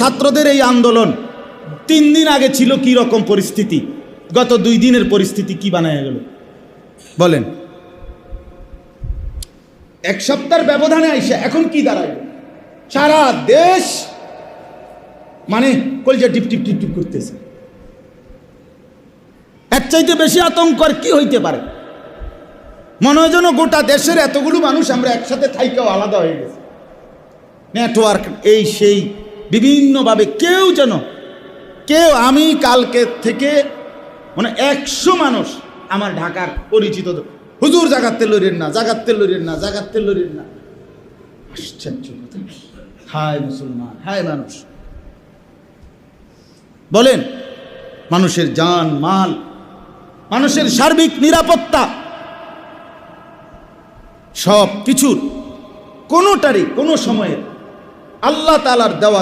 ছাত্রদের এই আন্দোলন 3 দিন আগে ছিল কি রকম পরিস্থিতি, গত 2 দিনের পরিস্থিতি কি বানায় গেল বলেন? 1 সপ্তাহের ব্যবধানে আইসা এখন কি দাঁড়ায়? সারা দেশ মানে কলজা টিপ টিপ টিপ টিপ করতেছে। এর চাইতে বেশি আতঙ্ক আর কি হইতে পারে? মনে হয় যেন গোটা দেশের এতগুলো মানুষ আমরা একসাথে থাইকেও আলাদা হয়ে গেছে। নেটওয়ার্ক এই সেই বিভিন্নভাবে কেউ আমি কালকে থেকে মানে 100 মানুষ আমার ঢাকার পরিচিত, হুজুর জাগাতে লড়েন না, আশ্চর্য কথা। হায় মুসলমান, হায় মানুষ। বলেন, মানুষের জান মাল, মানুষের সার্বিক নিরাপত্তা, সব কিছুর কোনোটারই কোনো সময়ের আল্লাহ তাআলার দেওয়া